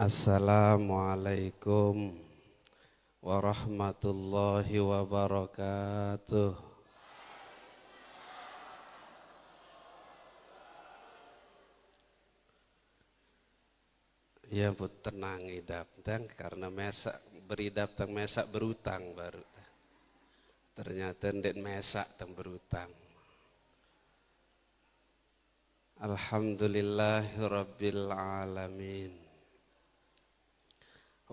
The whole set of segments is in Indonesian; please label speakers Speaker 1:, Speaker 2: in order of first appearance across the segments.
Speaker 1: Assalamualaikum warahmatullahi wabarakatuh. Ya put tenang idap tang karena mesak beridap tang mesak berutang baru. Ternyata ndek mesak tang berutang. Alhamdulillahirabbil alamin.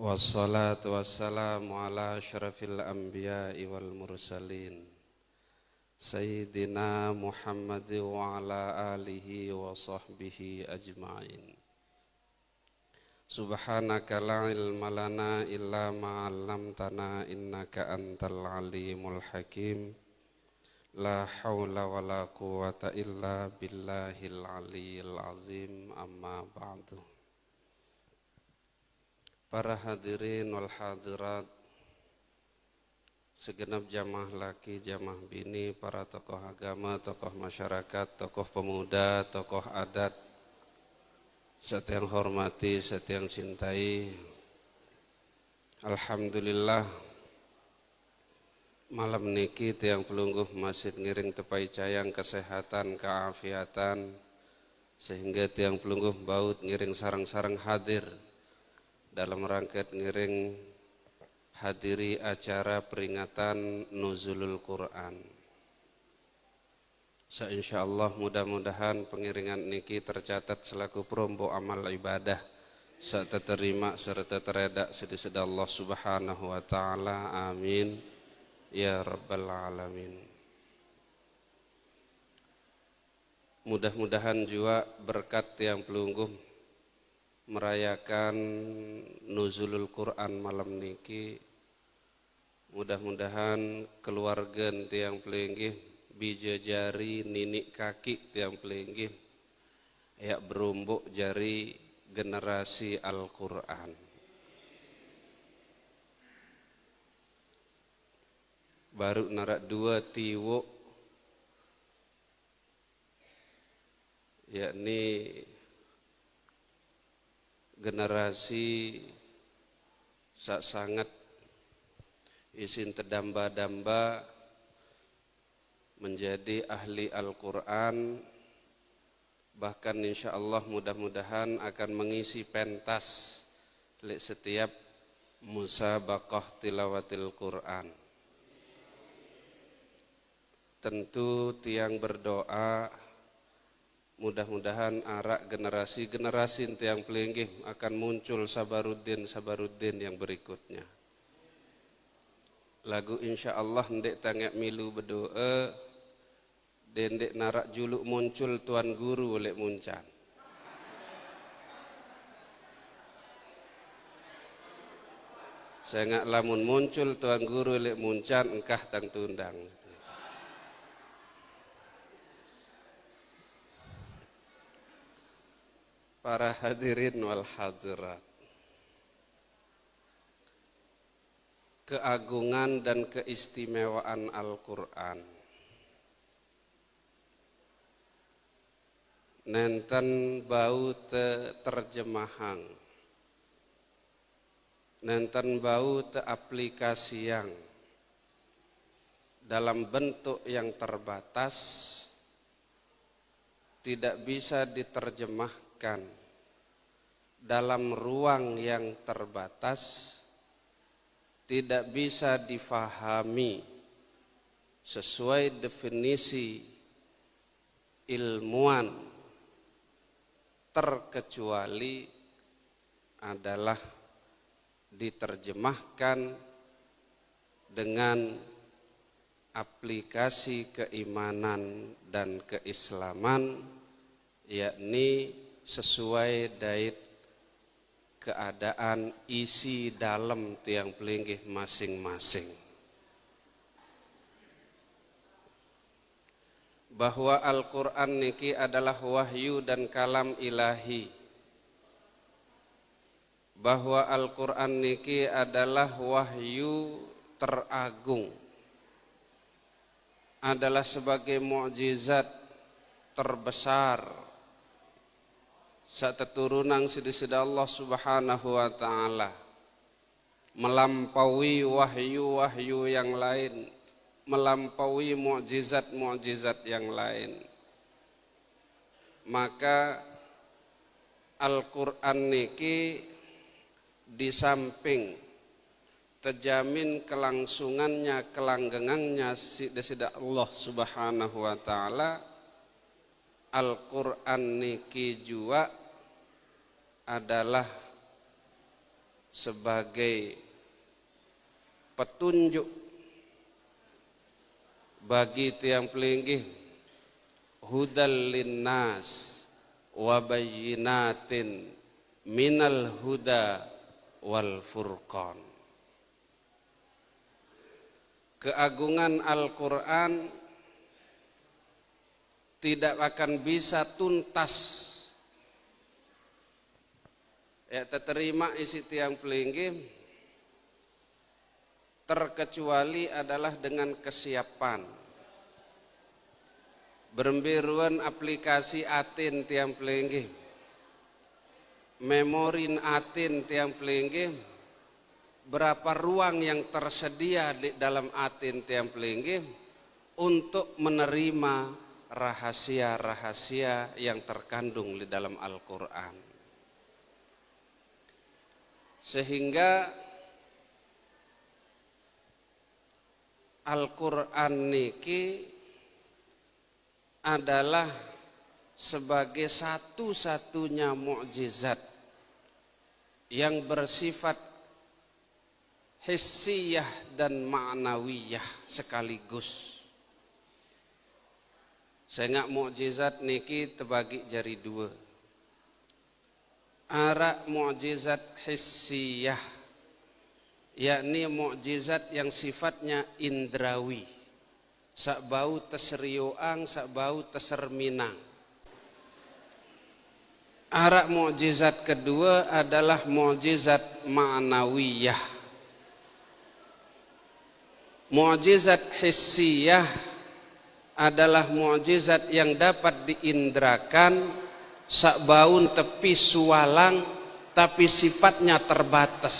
Speaker 1: Wassalatu wassalamu ala asyrafil anbiya'i wal mursalin Sayyidina Muhammad wa ala alihi wa sahbihi ajma'in. Subhanaka la ilma lana illa ma 'allamtana innaka antal alimul hakim. La haula wa la quwata illa billahil aliyyil azim, amma ba'du. Para hadirin wal hadirat, segenap jamaah laki, jamaah bini, para tokoh agama, tokoh masyarakat, tokoh pemuda, tokoh adat, serta yang hormati, serta yang cintai. Alhamdulillah malam niki tiang pelungguh masjid ngiring tepai cayang kesehatan, keafiatan, sehingga tiang pelungguh baut ngiring sarang-sarang hadir dalam rangkaian ngiring hadiri acara peringatan Nuzulul Quran. Insyaallah mudah-mudahan pengiringan niki tercatat selaku perombo amal ibadah serta terima serta teredak sedih Allah Subhanahu wa taala. Amin ya rabbal alamin. Mudah-mudahan juga berkat yang pelungguh merayakan Nuzulul Quran malam niki, mudah-mudahan keluarga tiang pelinggih bija jari ninik kaki tiang pelinggih ya berumbuk jari generasi Al-Quran. Baru narak dua tiwo yakni generasi sangat isin terdamba-damba menjadi ahli Al-Quran, bahkan insya Allah mudah-mudahan akan mengisi pentas setiap musabaqah tilawatil Quran. Tentu tiang berdoa mudah-mudahan arak generasi yang pelinggih akan muncul sabaruddin yang berikutnya. Lagu insya Allah ndek tangek milu berdoa, dendek narak juluk muncul tuan guru oleh muncan. Saya ngak lamun muncul tuan guru oleh muncan engkah tang tundang. Para hadirin wal hadirat, keagungan dan keistimewaan Al-Quran nenten bau terjemahan, nenten bau aplikasian dalam bentuk yang terbatas, tidak bisa diterjemahkan dalam ruang yang terbatas, tidak bisa difahami sesuai definisi ilmuwan, terkecuali adalah diterjemahkan dengan aplikasi keimanan dan keislaman, yakni sesuai dait keadaan isi dalam tiang pelinggih masing-masing. Bahwa Al-Quran niki adalah wahyu dan kalam ilahi. Bahwa Al-Quran niki adalah wahyu teragung, adalah sebagai mukjizat terbesar sateturunang sida Allah Subhanahu wa taala melampaui wahyu-wahyu yang lain, melampaui mukjizat-mukjizat yang lain. Maka Al-Qur'an niki di samping terjamin kelangsungannya, kelanggengannya sida Allah Subhanahu wa taala, Al-Qur'an niki juga adalah sebagai petunjuk bagi tiang pelinggih, hudal linnas wa bayyinatin minal huda wal furqan. Keagungan Al-Qur'an tidak akan bisa tuntas terterima isi tiang pelinggih terkecuali adalah dengan kesiapan. Berembiruan aplikasi atin tiang pelinggih, memorin atin tiang pelinggih, berapa ruang yang tersedia di dalam atin tiang pelinggih untuk menerima rahasia-rahasia yang terkandung di dalam Al-Qur'an. Sehingga Al-Qur'an niki adalah sebagai satu-satunya mukjizat yang bersifat hissiyah dan ma'nawiyah sekaligus. Sehingga mukjizat niki terbagi jadi dua. Ara mukjizat hissiyah, yakni mukjizat yang sifatnya indrawi, sak bau teseriuang, sak bau teserminang. Ara mukjizat kedua adalah mukjizat ma'nawiyah. Mukjizat hissiyah adalah mukjizat yang dapat diindrakan, sak baun tepi sualang, tapi sifatnya terbatas,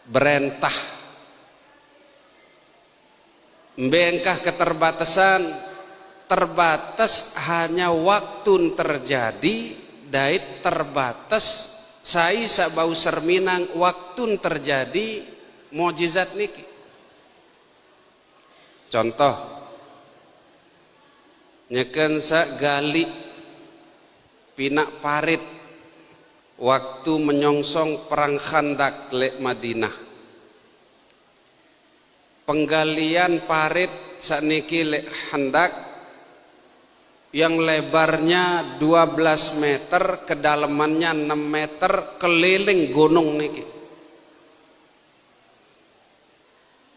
Speaker 1: berentah. Bengkah keterbatasan, terbatas hanya waktu terjadi, dait terbatas sai sak bau serminang waktu terjadi mukjizat niki. Contoh, nyeken sak gali pinak parit waktu menyongsong perang Khandak lek Madinah. Penggalian parit sakniki lek Khandak yang lebarnya 12 meter, kedalamannya 6 meter, keliling gunung niki.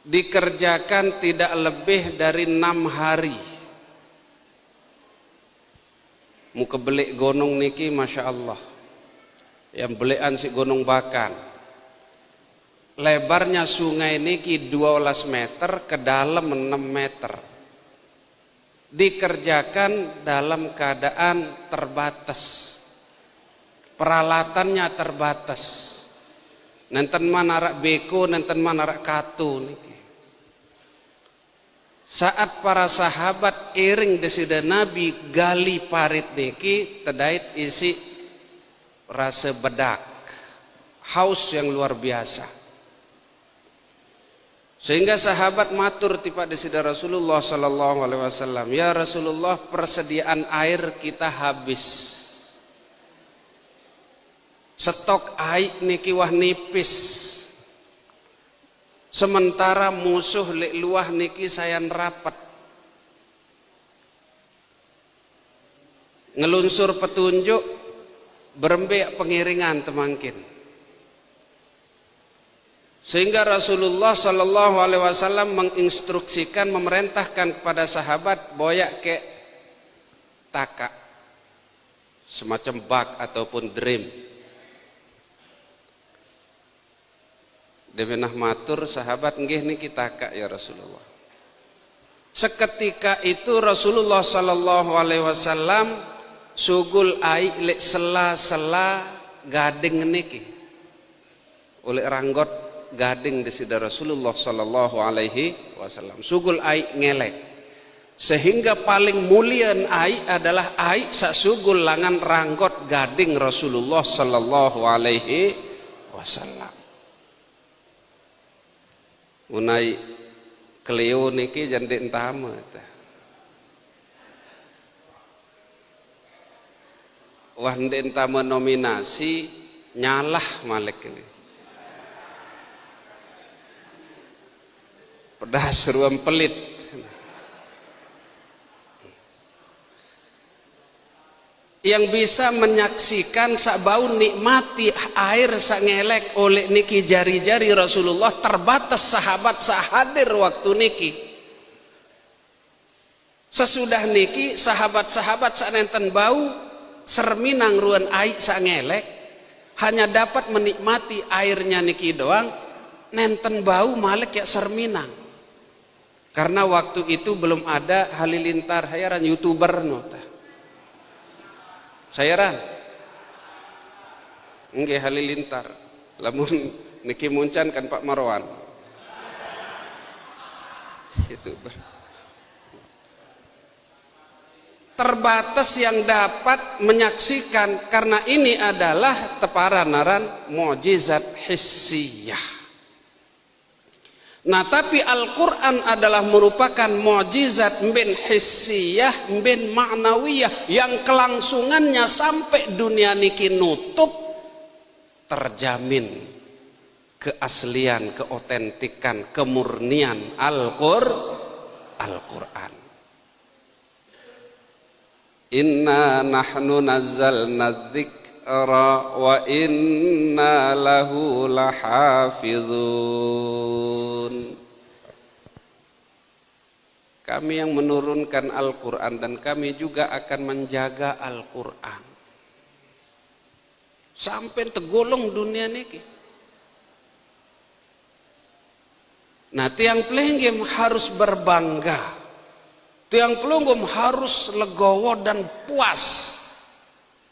Speaker 1: Dikerjakan tidak lebih dari 6 hari. Muka belik gunung niki Masya Allah, yang belian si gunung Bakan, lebarnya sungai niki 12 meter, ke dalam 6 meter. Dikerjakan dalam keadaan terbatas, peralatannya terbatas. Nenten manarak beko, nenten manarak katu niki. Saat para sahabat iring desida Nabi gali parit niki, tedait isi rasa bedak, haus yang luar biasa. Sehingga sahabat matur tipa desida Rasulullah sallallahu alaihi wasallam, ya Rasulullah, persediaan air kita habis. Stok air niki wah nipis. Sementara musuh lek luah niki sayan rapat. Ngelunsur petunjuk, berembek pengiringan temangkin. Sehingga Rasulullah sallallahu alaihi wasallam menginstruksikan, memerintahkan kepada sahabat boyak ke taka, semacam bak ataupun drim. Demenah matur sahabat, nggih niki taka ya Rasulullah. Seketika itu Rasulullah sallallahu alaihi wasallam sugul ai lek sela-sela gading niki oleh ranggot gading disida Rasulullah sallallahu alaihi wasallam. Sugul ai ngelek, sehingga paling mulian ai adalah ai sak sugul langan ranggot gading Rasulullah sallallahu alaihi wasallam. Unai kelio niki jande entama teh. Wah ndek entama nominasi nyalah malek ini. Pedas ruam pelit. Yang bisa menyaksikan sak bau nikmati air sak ngelek oleh niki jari-jari Rasulullah terbatas sahabat sak hadir waktu niki. Sesudah niki sahabat-sahabat sak nenten bau serminang ruan air sak ngelek hanya dapat menikmati airnya niki doang, nenten bau malek ya serminang. Karena waktu itu belum ada halilintar hayaran YouTuber nota. Sayaran nggih halilintar lamun niki muncan kan Pak Marwan itu terbatas yang dapat menyaksikan, karena ini adalah teparanaran mukjizat hissiyah. Nah tapi Al-Quran adalah merupakan mukjizat bin hissiyah bin ma'nawiyah yang kelangsungannya sampai dunia niki nutup terjamin keaslian, keotentikan, kemurnian Al-Quran. Inna nahnu nazzalna dzikra wa inna lahu lahafizun. Kami yang menurunkan Al-Quran dan kami juga akan menjaga Al-Quran sampai tegolong dunia niki. Nah tiang pelenggem harus berbangga, tiang pelunggum harus legowo dan puas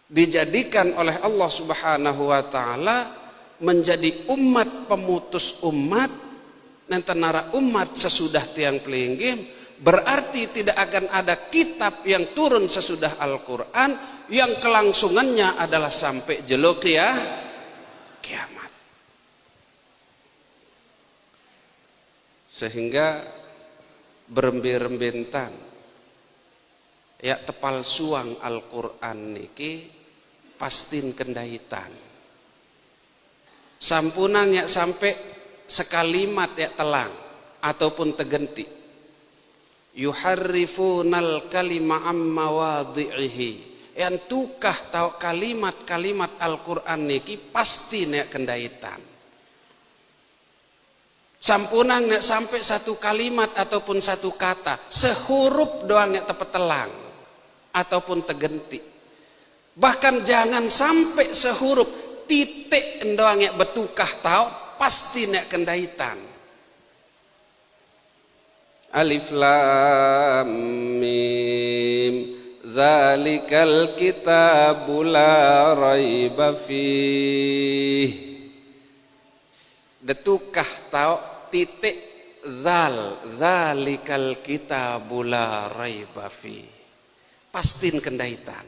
Speaker 1: dijadikan oleh Allah Subhanahu wa taala menjadi umat pemutus umat dan tenara umat sesudah tiang pelenggem. Berarti tidak akan ada kitab yang turun sesudah Al-Quran yang kelangsungannya adalah sampai jeluk ya kiamat. Sehingga berembir-rembentan ya tepal suang Al-Quran niki pastin kendaitan. Sampunan ya sampai sekalimat ya telang ataupun tegenti. Yuharrifunal kalima amma wadhi'ihi, yang tukah tahu kalimat-kalimat Al-Quran niki pasti nek kendaitan. Sampunan nek sampai satu kalimat ataupun satu kata sehuruf doang nek tepetelang ataupun tegenti. Bahkan jangan sampai sehuruf titik doang nek betukah tahu pasti nek kendaitan. Alif lam mim zalikal kitabu la raiba fih. Detukah tahu titik zal zalikal kitabu la raiba fih. Pastin kendaitan.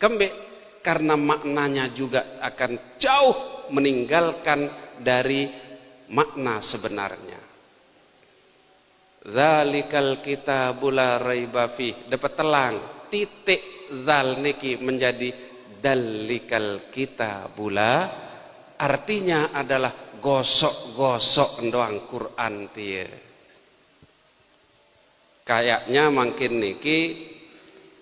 Speaker 1: Kembek karena maknanya juga akan jauh meninggalkan dari makna sebenarnya. Zalikal kitabul la raiba fih, dapat telang titik zal niki menjadi dalikal kitabula, artinya adalah gosok-gosok doang Quran tie. Kayaknya makin niki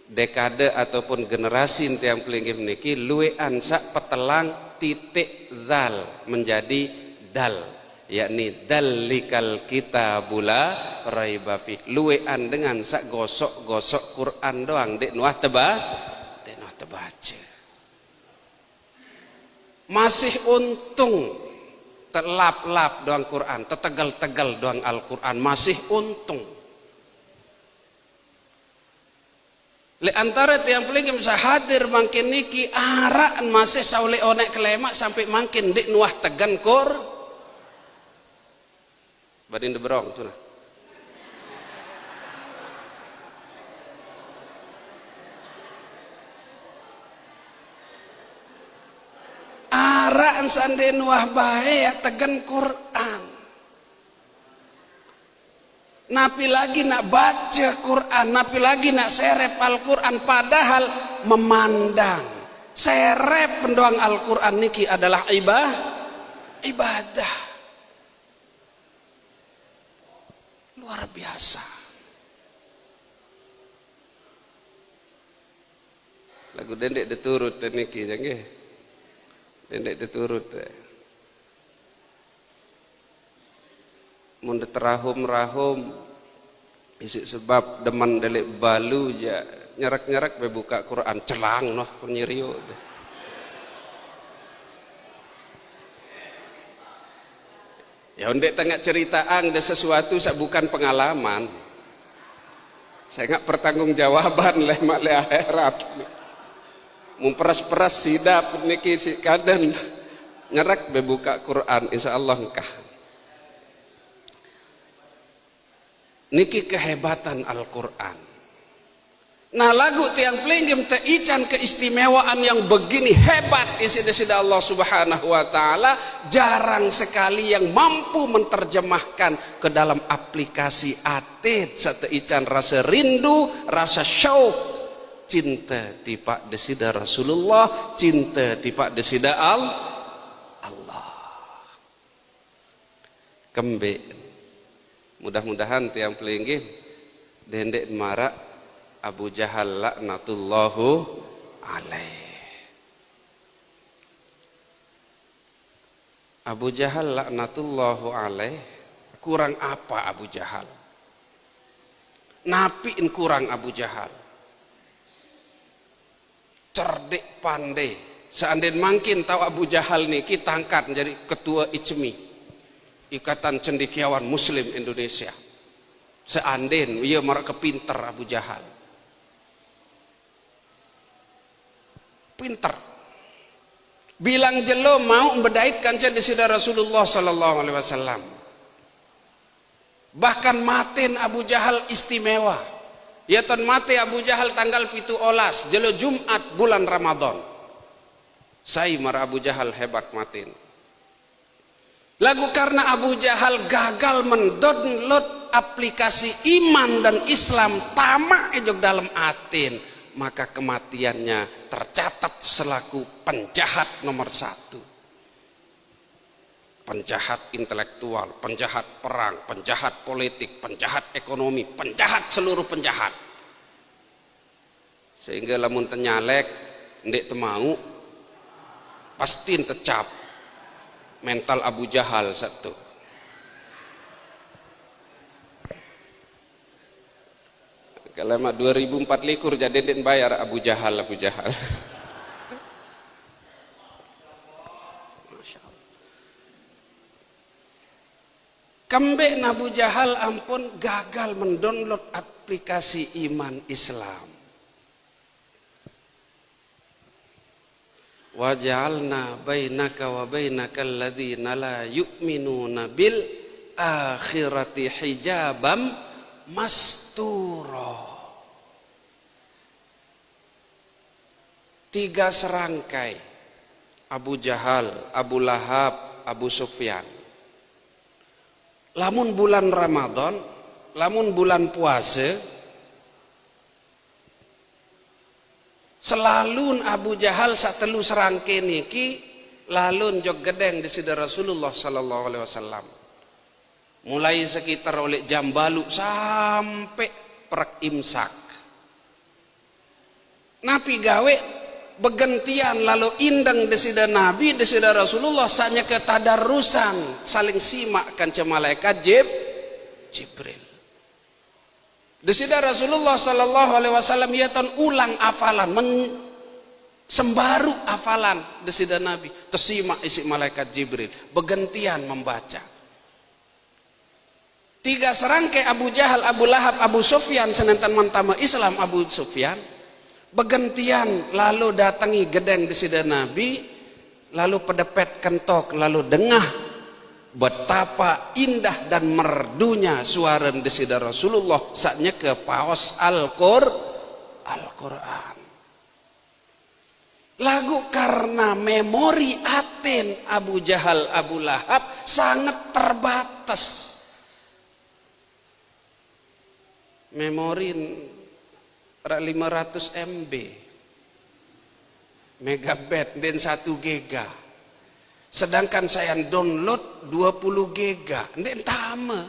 Speaker 1: dekade ataupun generasi tiang pelinggih niki luwean sak petelang titik zal menjadi dal, yakni dalikal kitabula raiba fi, luwean dengan sak gosok-gosok Quran doang dek nuah tebaca. Masih untung telap-lap doang Quran, tetegal-tegal doang Al-Quran, masih untung. Le antara tiang pelingim sahadir mangkin niki araan masih saule onek kelemak sampai mangkin dik nuah tegan kor badin deberong tuh nah. Araan sande nuah bae tegan Quran. Napi lagi nak baca Quran, napi lagi nak serep Al-Quran, padahal memandang serep pendoang Al-Quran niki adalah ibadah luar biasa. Lagu dendek diturut dan niki jange dendek diturut mun terahum-rahum isi sebab deman delik balu ya nyerak-nyerak bebuka Quran celang noh penyirio ya undek tengah ceritaan ada sesuatu sak bukan pengalaman saya nggak pertanggungjawaban leh mak leh akhirat memperas-peras sidap niki si kaden nyerak bebuka Quran insyaallah engkah. Niki kehebatan Al-Quran. Nah lagu tiang pelinggim teican keistimewaan yang begini hebat isi desida Allah subhanahu wa ta'ala jarang sekali yang mampu menerjemahkan ke dalam aplikasi atit sateican rasa rindu, rasa syauq cinta tipak desida Rasulullah, cinta tipak desida Allah. Kembe mudah-mudahan tiang pelinggih dendek marak Abu Jahal laknatullahu alaih. Abu Jahal laknatullahu alaih kurang apa Abu Jahal? Napiin kurang Abu Jahal? Cerdik pandai. Seandainya mungkin tahu Abu Jahal niki tangkat menjadi ketua ICMI. Ikatan Cendekiawan Muslim Indonesia. Seandainya ia marak kepinter Abu Jahal. Pinter. Bilang jelo mau membedaitkan jadi sida Rasulullah sallallahu alaihi wasallam. Bahkan maten Abu Jahal istimewa. Ya ton mate Abu Jahal tanggal 17 jelo Jumat bulan Ramadan. Saya mar Abu Jahal hebat maten. Lagu karena Abu Jahal gagal mendownload aplikasi iman dan Islam tamak ejok dalam atin, maka kematiannya tercatat selaku penjahat nomor 1. Penjahat intelektual, penjahat perang, penjahat politik, penjahat ekonomi, penjahat seluruh penjahat. Sehingga lamun tenyalek ndek temau pasti tercap mental Abu Jahal satu. Kalau 2004 likur jadi den bayar Abu Jahal. Masya Allah. Kembek Abu Jahal ampun gagal mendownload aplikasi iman Islam. Waj'alna bainaka wa bainakal ladzina la yu'minuna bil akhirati hijabam mastura. 3 serangkai Abu Jahal, Abu Lahab, Abu Sufyan. Lamun bulan Ramadan, lamun bulan puasa selalu Abu Jahal satelu serangke niki lalun jog gedeng di sida Rasulullah sallallahu alaihi wasallam. Mulai sekitar oleh jam balu sampai perak imsak. Nabi gawe begentian lalu indang di sida Nabi di sida Rasulullah sanya ketadarusan saling simak kanca malaikat Jibril. Desida Rasulullah sallallahu alaihi wasallam ia ton ulang afalan sembaru afalan desida Nabi tersimak isi malaikat Jibril bergantian membaca. 3 serangkai Abu Jahal, Abu Lahab, Abu Sufyan senentan mantama Islam Abu Sufyan Bergantian lalu datangi gedeng desida Nabi, lalu pedepet kentok, lalu dengah betapa indah dan merdunya suara desida Rasulullah saatnya ke paos Al-Quran. Lagu karena memori aten Abu Jahal Abu Lahab sangat terbatas. Memori 500 MB megabyte dan 1 giga, sedangkan saya download 20 giga dan tama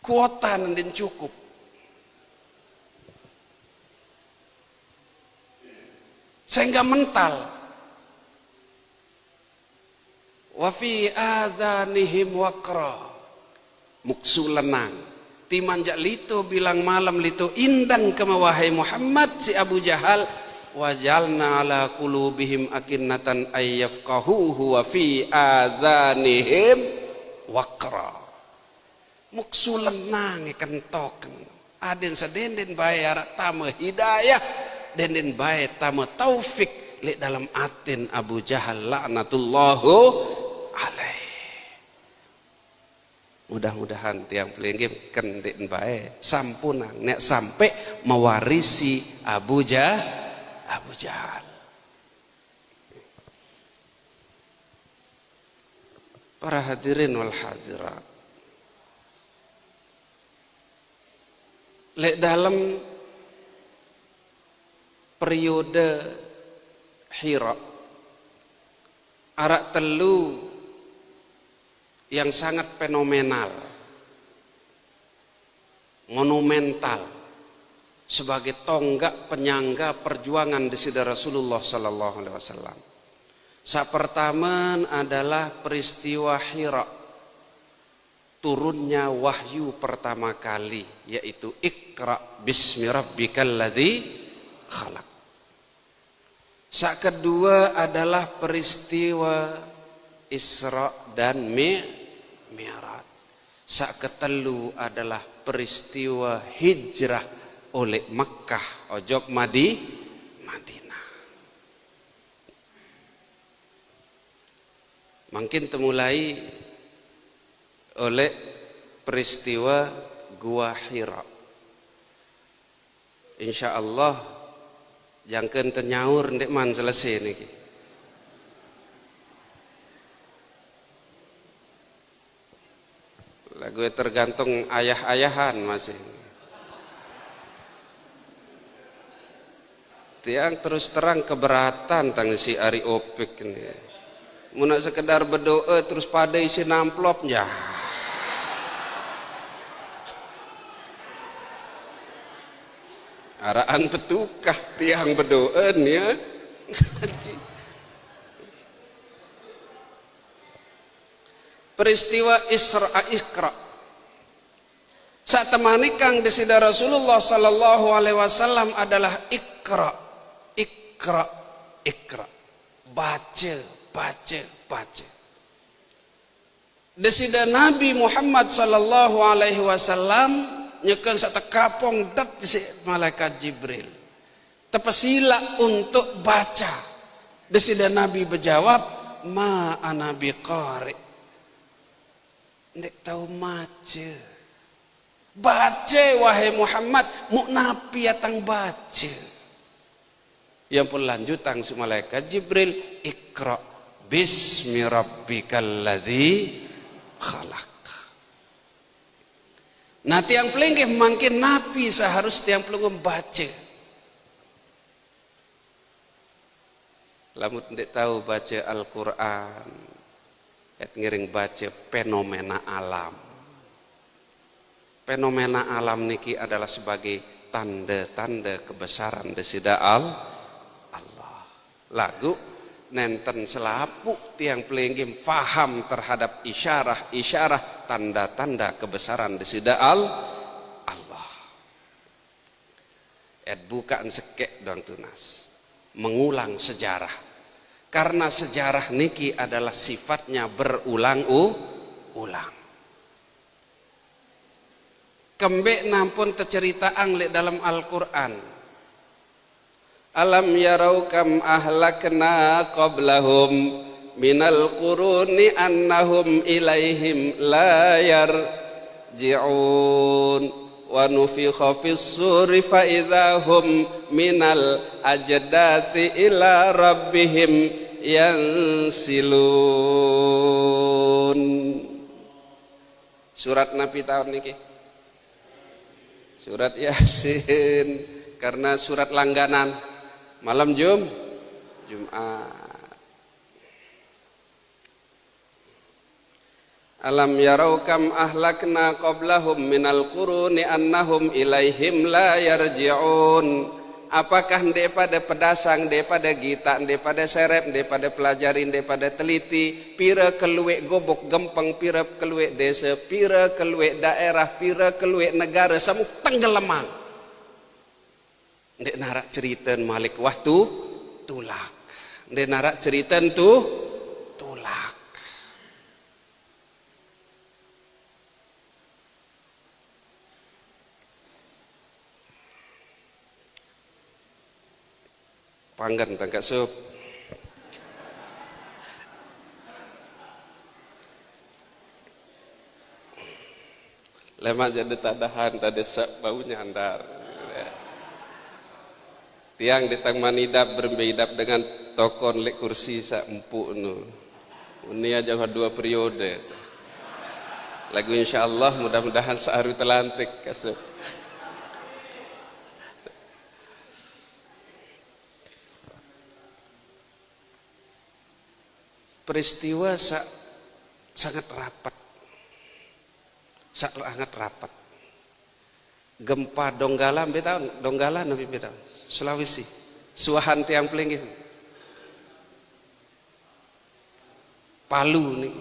Speaker 1: kuota dan cukup. Saya enggak mental. Wa fi adhanihim waqra, muksu lenang timanjak lito bilang malam lito indang kama wahai Muhammad si Abu Jahal, wajalna ala qulubihim akinnatan ayyafqahuhu wa fi adhanihim waqra, muksu lenang kentok aden sadenden bayar tama hidayah denden bae tama taufik li dalam atin Abu Jahal laknatullahu alaih. Mudah-mudahan tiang pelinggim kendek bae sampunang nek sampai mewarisi Abu Jahal. Para hadirin wal hadirat, lek dalam periode Hira arak telu yang sangat fenomenal, monumental sebagai tonggak penyangga perjuangan desida Rasulullah sallallahu alaihi wasallam. Sa pertama adalah peristiwa Hira, turunnya wahyu pertama kali, yaitu Iqra bismi rabbikal ladzi khalaq. Sa kedua adalah peristiwa Isra dan Mi'raj. Sa ketelu adalah peristiwa hijrah oleh Makkah ojok Madinah. Mungkin temulai oleh peristiwa Gua Hira. Insya Allah jangkeun teu nyaur ndek man selesai niki. Lagu tergantung ayah-ayahan masih. Tiang terus terang keberatan tang si Ari Opik ini. Mun sekedar berdoa terus pada isi amplop ya. Araan tetukah tiang berdoa ya. Peristiwa Iqra saat temani kang desida Rasulullah sallallahu alaihi wasallam adalah Iqra, baca. Desida Nabi Muhammad sallallahu alaihi wasallam nyekeun satu kapong dat si malaikat Jibril tepesila untuk baca. Desida Nabi berjawab, ma ana biqari, ndek tahu maca. Baca wahai Muhammad, mu napi atang baca. Yang pun lanjut tang si malaikat Jibril, Iqra bismi rabbikal ladzi khalaq. Nah tiang pelinggih makin napi seharus tiang pelunggum baca. Lamun ndek tahu baca Al-Quran, ngiring baca fenomena alam. Fenomena alam niki adalah sebagai tanda-tanda kebesaran desida Allah. Lagu nenten selapu tiang pelinggim faham terhadap isyarah tanda-tanda kebesaran desida Allah. Bukaan sekek dong tunas, mengulang sejarah. Karena sejarah niki adalah sifatnya berulang-ulang. Kembek nampun tercerita angle dalam Al-Quran. Alam yarau kam ahlakna qablahum minal quruni annahum ilaihim la yarji'un wa nufikha fis suri fa idahum minal ajdati ila rabbihim yansilun. Surat Nabi tahun niki surat Yasin, karena surat langganan malam Jumat. Alam yarau kam ahlakna qablahum minal quruni annahum ilaihim la yarji'un. Apakah daripada pedasang, daripada gita, daripada serep, daripada pelajarin, daripada teliti, pira keluek gobok gempeng, pira keluek desa, pira keluek daerah, pira keluek negara, semua tenggelamang. Ndek narak cerita malik waktu tulak. Ndek narak cerita tu tulak. Panggan tangkap sup. Lemak jadi tadahan, tadi baunya andar. Tiang di tang manidap berbeidap dengan tokon lek kursi sak empuk nu. Ini aja 2 periode. Lagu insyaallah mudah-mudahan seharu telantik kasup. Peristiwa sangat rapat, sangat rapat. Gempa Donggala, betul? Donggala nabi betul. Sulawesi, suahan tiang pelinggih. Palu nih,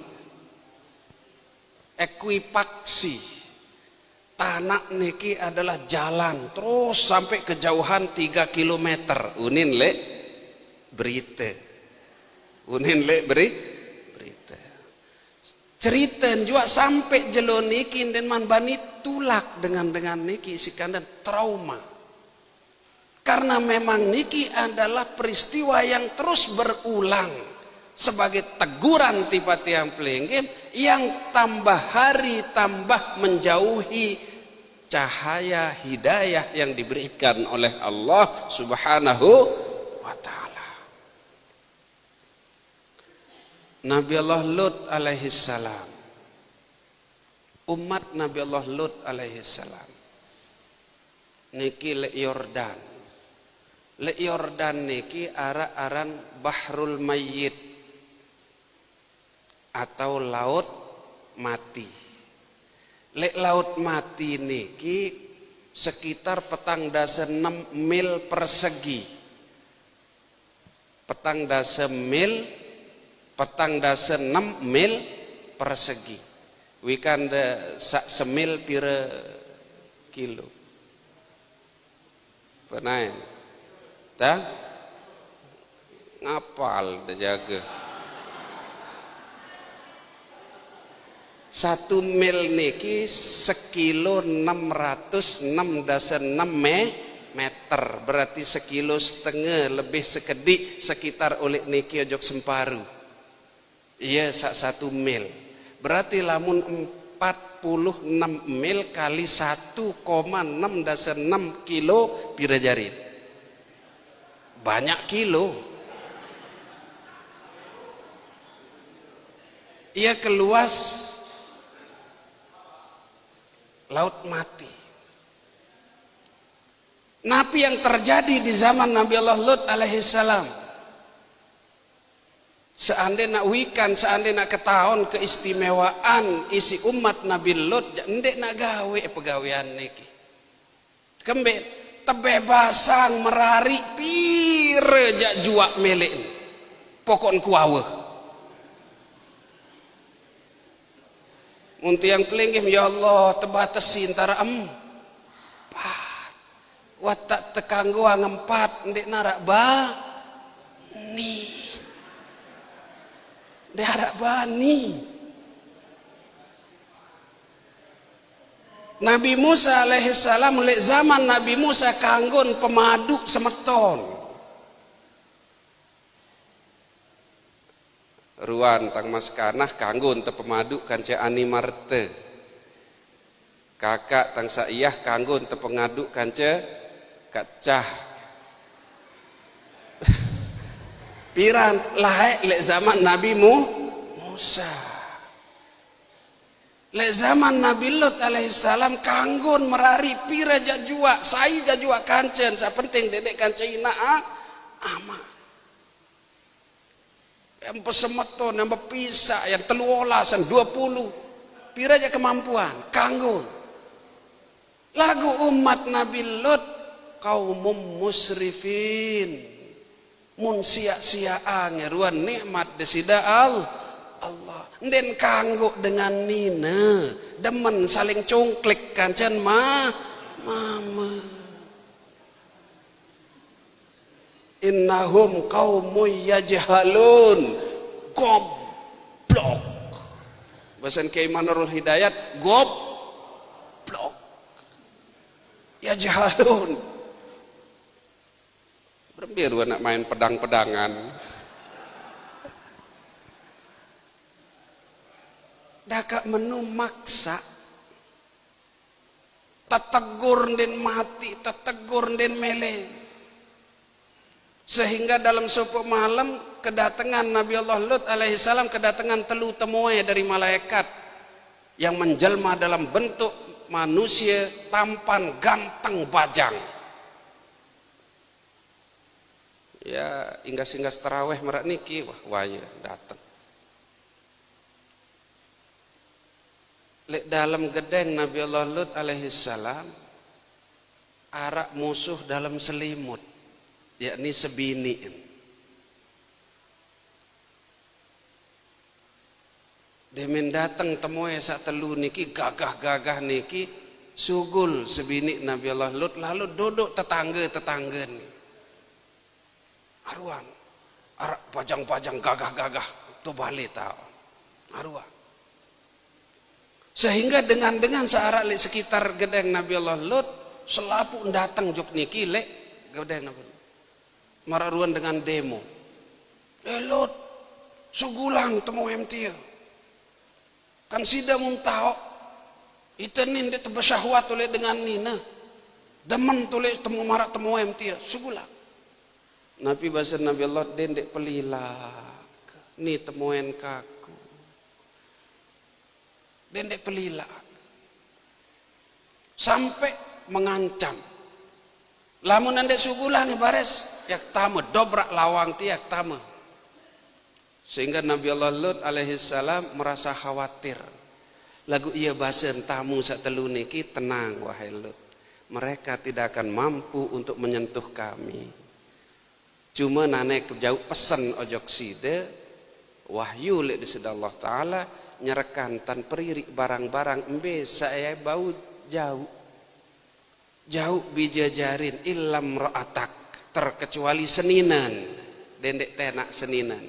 Speaker 1: ekuipaksi tanah niki adalah jalan terus sampai kejauhan 3 kilometer. Unin le berita. Unin lek berita. Cerita juga sampai jelo niki dan man bani tulak dengan niki sikandan trauma. Karena memang niki adalah peristiwa yang terus berulang sebagai teguran tiba tiang pelingin yang tambah hari tambah menjauhi cahaya hidayah yang diberikan oleh Allah Subhanahu wa ta'ala. Nabi Allah Lut alaihi salam, umat Nabi Allah Lut alaihi salam niki le Yordan niki aran Bahrul Mayyit atau laut mati. Le laut mati niki sekitar 6 mil persegi. 6 mil persegi. Wikanda sak semil pira kilo. Pernah dah ngapal dah jaga. 1 mil niki sekilo 606,6 meter, berarti 1,5 kilo lebih sekedik sekitar oleh niki ojok Semparu. Iya 1 mil berarti lamun 46 mil kali 1,6 kilo pira jari, banyak kilo. Ia keluas laut mati. Napi yang terjadi di zaman Nabi Allah Lut alaihi salam, seandainya nak wikan, seandainya nak ketahuan keistimewaan isi umat Nabi Lut, ndek nak gawe pegawean niki. Kembe tebebasan merari pire jak juak melek. Pokon kuawe. Munti yang pelinggih ya Allah tebatasi antara watak tekanggo ngempat ndek narak ba ni. Darat bani
Speaker 2: Nabi Musa alaihissalam lek zaman Nabi Musa kanggon pemadu semeton.
Speaker 1: Ruan tang maskanah kanggon te pemadu kanca ani marte. Kakak tang saiyah kanggon te pengadu kanca kacah.
Speaker 2: Piran lae lek zaman Nabi Musa. Lek zaman Nabi Lut alaihissalam kanggon merari pira jajua, sai jajua kancen, sa penting dedek kancena ama. Yang pesemeton, yang berpisah, yang teluolasan 20. Pira aja kemampuan, kanggon. Lagu umat Nabi Lut kaumum musrifin. Mun sia-siaan ngeruan nikmat desida Allah. Den kanggo dengan nina demen saling congklik kancan mama. Innahum qaumun yajhalun, goblok. Bahasan Kiai Manarul Hidayat, goblok. Yajhalun. Berbiru anak main pedang-pedangan. Daka menu maksa tetegur den mati, tetegur den mele, sehingga dalam suatu malam kedatangan Nabi Allah Lut alaihissalam, kedatangan telu temoe dari malaikat yang menjelma dalam bentuk manusia tampan ganteng bajang. Ya inggas-inggas taraweh merak niki wah ya datang. Lek dalam gedeng Nabi Allah Lut alaihissalam arak musuh dalam selimut, yakni sebini. Demen datang temoe sak telu niki gagah-gagah niki sugul sebini Nabi Allah Lut, lalu duduk tetangga nih. Aruan arak pajang-pajang gagah-gagah tu balik tahu. Aruan. Sehingga dengan searah lek sekitar gedeng Nabi Allah Lut selapu datang jok niki lek gedeng Nabi Lut. Mararuan dengan demo. Lut, sugulang temu emtia. Kan sida muntao. Itenin de tebesyahwat oleh dengan nina. Demen tole temu marak temu emtia, sugulang. Nabi bahasa Nabi Allah dendek pelilak. Ni temuan kaku. Dendek pelilak sampai mengancam, lamun ande sugulang bares yak tama dobrak lawang tiak tama, sehingga Nabi Allah Lut alaihissalam merasa khawatir. Lagu ia bahasan tamu sak telu niki, tenang wahai Lut, mereka tidak akan mampu untuk menyentuh kami. Cuma nanek jauh pesan ojok sida wahyu lek disida Allah Ta'ala nyerekan tan peririk barang-barang embe saya bau jauh bijajarin illam ra'atak, terkecuali seninan dendek tenak seninan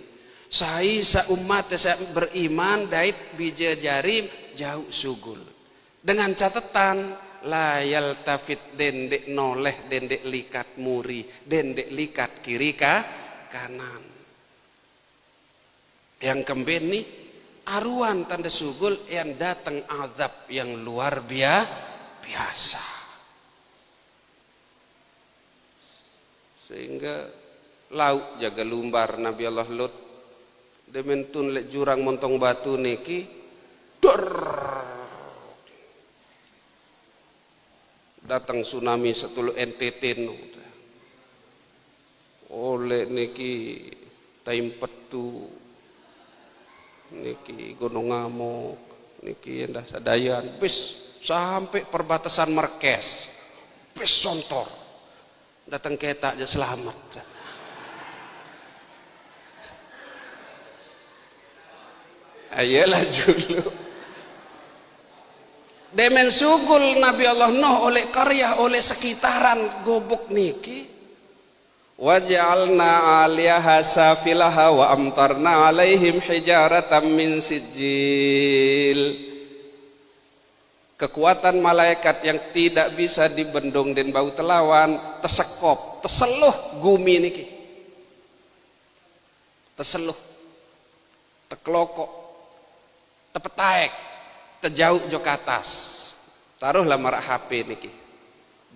Speaker 2: sai sa umat saya beriman dait bijajarin jauh sugul dengan catatan layal tafit dendek noleh dendek likat muri dendek likat kiri kanan. Yang kembali nih aruan tanda sugul yang datang azab yang luar biasa, sehingga lauk jaga lumbar Nabi Allah Lut dementun lek jurang montong batu niki datang tsunami setulu NTT oleh niki taim petu niki gunung ngamuk niki endah sadayan bis sampai perbatasan Merkes bis sontor datang ketak aja selamat. Ayolah dulu demen sugul Nabi Allah Nuh oleh karya oleh sekitaran gobok niki waj'alna 'aliyaha safilaha wa amtarna 'alaihim hijaratan min sijil. kekuatan malaikat yang tidak bisa dibendung den bau telawan tesekop teseluh gumi niki, teseluh teklokok tepetaek tejauh jo ke atas, taruhlah marak HP niki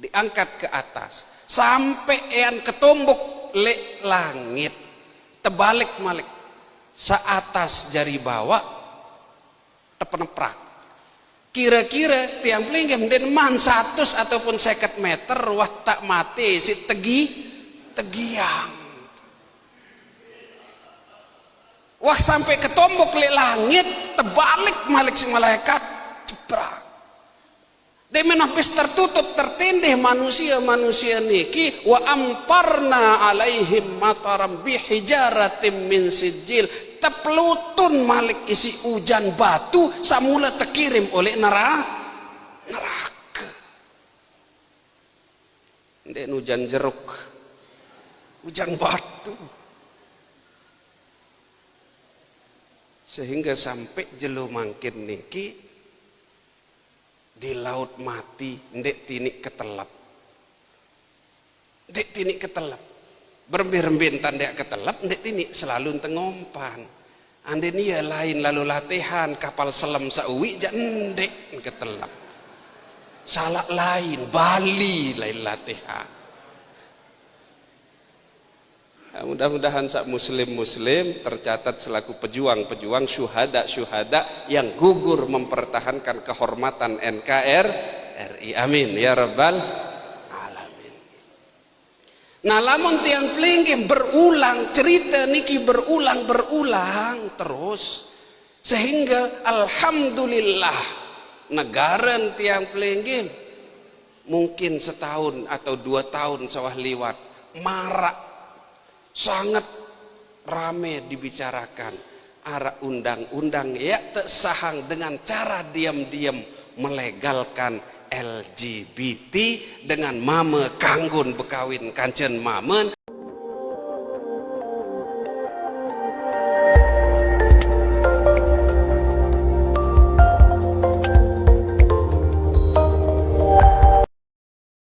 Speaker 2: diangkat ke atas sampai ean ketumbuk le langit tebalik malik saatas jari bawah tepeneprak. Kira-kira tiang pelinggem den man 100 ataupun 50 meter wah tak mati si tegiang wah sampai ketombok le langit terbalik malik si malaikat jebrak. Dia menapis tertutup tertindih manusia niki wa amparna alaihim mataram bihijaratim min sijil, teplutun malik isi hujan batu samula terkirim oleh neraka. Ndek hujan jeruk, hujan batu. Sehingga sampai jelo mangkin niki di laut mati ndek tinik ketelap, ndek tinik ketelap berembin-rembin tanda ketelap ndek tinik selalu tengompan ande nia lain lalu latihan kapal selam sauwi jak ndek ketelap salah lain Bali lain latihan. Nah, mudah-mudahan sak muslim tercatat selaku pejuang syuhada yang gugur mempertahankan kehormatan NKRI. Amin ya rabbal alamin. Nah lamun tiang pelinggih berulang cerita niki berulang terus sehingga alhamdulillah negara tiang pelinggih mungkin setahun atau 2 tahun sawah liwat marak sangat rame dibicarakan arah undang-undang ya tersahang dengan cara diam-diam melegalkan LGBT dengan mame kanggun bekawin kancen mamen